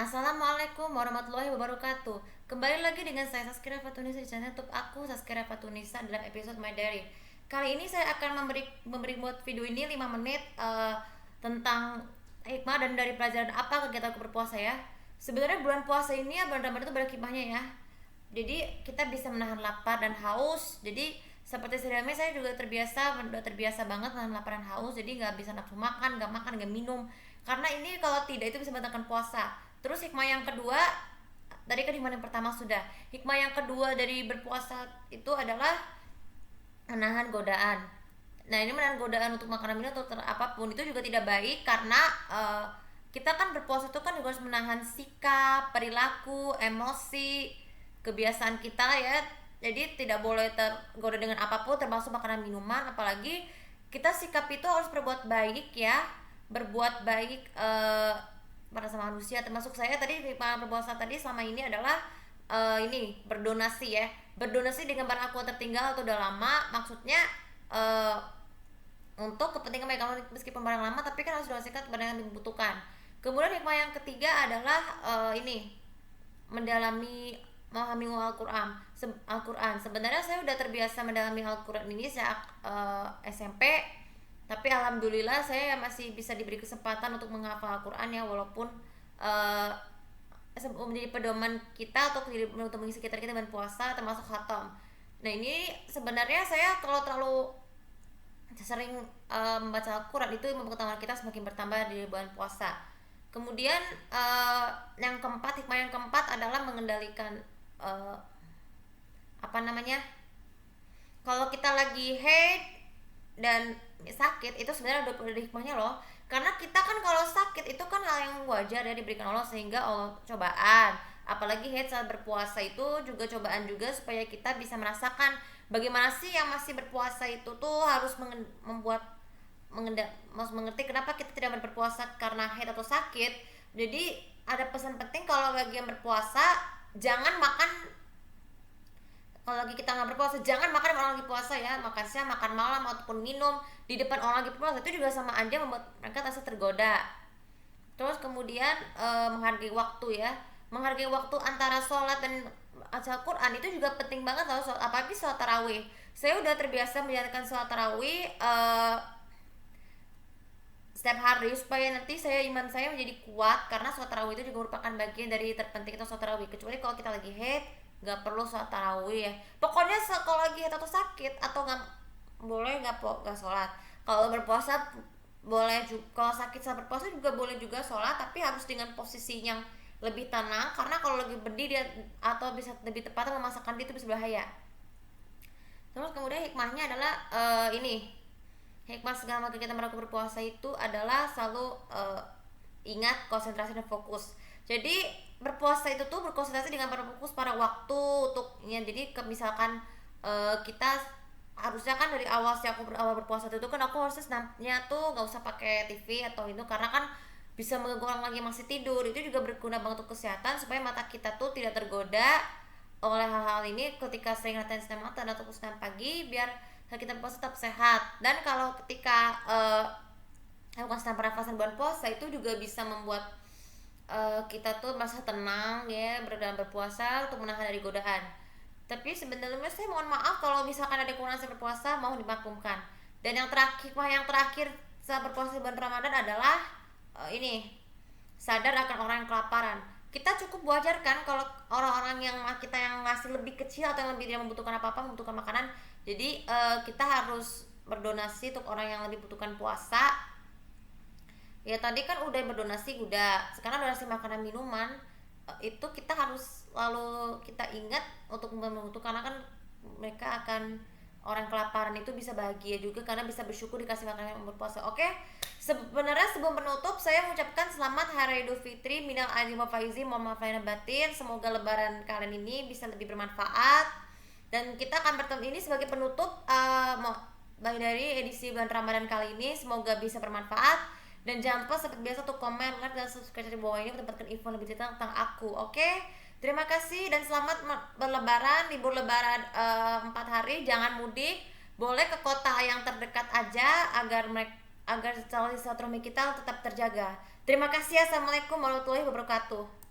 Assalamualaikum warahmatullahi wabarakatuh. Kembali lagi dengan saya Saskia Fatunisa di channel YouTube aku Saskia Fatunisa dalam episode My Diary. Kali ini saya akan memberi buat video ini 5 menit tentang hikmah dan dari pelajaran apa kegiatan aku berpuasa ya. Sebenarnya bulan puasa ini ya, bulan Ramadan itu berhikmahnya ya. Jadi kita bisa menahan lapar dan haus. Jadi seperti sebelumnya saya juga udah terbiasa banget menahan lapar dan haus. Jadi nggak bisa nafsu makan, nggak minum. Karena ini kalau tidak itu bisa membatalkan puasa. Terus hikmah yang kedua, tadi kan hikmah yang pertama sudah. Hikmah yang kedua dari berpuasa itu adalah menahan godaan. Nah ini menahan godaan untuk makanan minum atau apapun itu juga tidak baik karena kita kan berpuasa itu kan juga harus menahan sikap, perilaku, emosi, kebiasaan kita ya. Jadi tidak boleh tergoda dengan apapun termasuk makanan minuman. Apalagi kita sikap itu harus berbuat baik ya, berbuat baik pada sama manusia, termasuk saya tadi berpuasa tadi selama ini adalah ini berdonasi ya, berdonasi dengan barang aku tertinggal atau udah lama, maksudnya uh, untuk kepentingan mereka meskipun barang lama tapi kan harus donasikan kepada yang dibutuhkan. Kemudian hikmah yang ketiga adalah ini mendalami memahami Al-Quran. Sebenarnya saya udah terbiasa mendalami Al-Quran ini sejak SMP, tapi alhamdulillah saya masih bisa diberi kesempatan untuk menghafal Al-Quran ya, walaupun menjadi pedoman kita untuk mengisi sekitar kita dengan puasa termasuk khatam. Nah ini sebenarnya saya kalau terlalu sering membaca Al-Quran itu pengetahuan kita semakin bertambah di bulan puasa. Kemudian hikmah yang keempat adalah mengendalikan apa namanya, kalau kita lagi head dan sakit itu sebenarnya udah hikmahnya loh, karena kita kan kalau sakit itu kan hal yang wajar ya diberikan Allah, sehingga Allah cobaan, apalagi head saat berpuasa itu juga cobaan juga supaya kita bisa merasakan bagaimana sih yang masih berpuasa itu tuh harus mengerti kenapa kita tidak berpuasa karena head atau sakit. Jadi ada pesan penting kalau bagi yang berpuasa, jangan makan kalau lagi kita nggak berpuasa, jangan makan orang lagi puasa ya, makan siang, makan malam ataupun minum di depan orang lagi puasa itu juga sama aja membuat mereka terasa tergoda. Terus kemudian menghargai waktu ya, menghargai waktu antara sholat dan baca Quran itu juga penting banget loh, apalagi sholat tarawih. Saya udah terbiasa menjalankan sholat tarawih setiap hari supaya nanti iman saya menjadi kuat, karena sholat tarawih itu juga merupakan bagian dari terpenting kita sholat tarawih, kecuali kalau kita lagi haid nggak perlu sholat tarawih ya. Pokoknya kalau lagi haid atau sakit atau nggak boleh nggak sholat. Kalau berpuasa boleh juga, kalau sakit saat berpuasa juga boleh juga sholat, tapi harus dengan posisi yang lebih tenang, karena kalau lagi berdiri atau bisa lebih tepatnya memasakkan itu bisa bahaya. Terus kemudian hikmahnya adalah ini hikmah segala kegiatan mereka berpuasa itu adalah selalu ingat konsentrasi dan fokus. Jadi berpuasa itu tuh berkonsentrasi dengan berfokus pada waktu untuk ya, jadi misalkan kita harusnya kan dari awal sih aku awal berpuasa itu kan aku harusnya senamnya tuh nggak usah pakai TV atau itu, karena kan bisa mengganggu orang lagi masih tidur. Itu juga berguna banget untuk kesehatan supaya mata kita tuh tidak tergoda oleh hal-hal ini ketika sering latihan senam mata atau senam pagi, biar kita puasa tetap sehat. Dan kalau ketika lakukan senam pernafasan bulan puasa itu juga bisa membuat kita tuh merasa tenang ya dalam berpuasa untuk menahan dari godaan. Tapi sebenarnya saya mohon maaf kalau misalkan ada kekurangan saat berpuasa, mohon dimaklumkan. Dan yang terakhir saat berpuasa bulan Ramadan adalah ini sadar akan orang yang kelaparan. Kita cukup wajar kan kalau orang-orang yang kita yang ngasih lebih kecil atau yang lebih tidak membutuhkan apa-apa, membutuhkan makanan. Jadi kita harus berdonasi untuk orang yang lebih butuhkan puasa. Ya tadi kan udah berdonasi, udah sekarang donasi makanan minuman, itu kita harus lalu kita ingat untuk membantu, karena kan mereka akan orang kelaparan itu bisa bahagia juga karena bisa bersyukur dikasih makanan yang berpuasa. Oke, sebenarnya sebelum penutup saya mengucapkan selamat Hari Idul Fitri, minal aidin wal faizin, mohon maaf lahir batin. Semoga lebaran kalian ini bisa lebih bermanfaat, dan kita akan bertemu ini sebagai penutup dari edisi bulan Ramadan kali ini. Semoga bisa bermanfaat. Dan jangan lupa seperti biasa untuk komen, like, dan subscribe di bawah ini untuk mendapatkan info lebih detail tentang aku. Oke? Terima kasih dan selamat berlebaran, libur lebaran 4 hari. Jangan mudik, boleh ke kota yang terdekat aja agar silaturahmi kita tetap terjaga. Terima kasih. Assalamualaikum warahmatullahi wabarakatuh.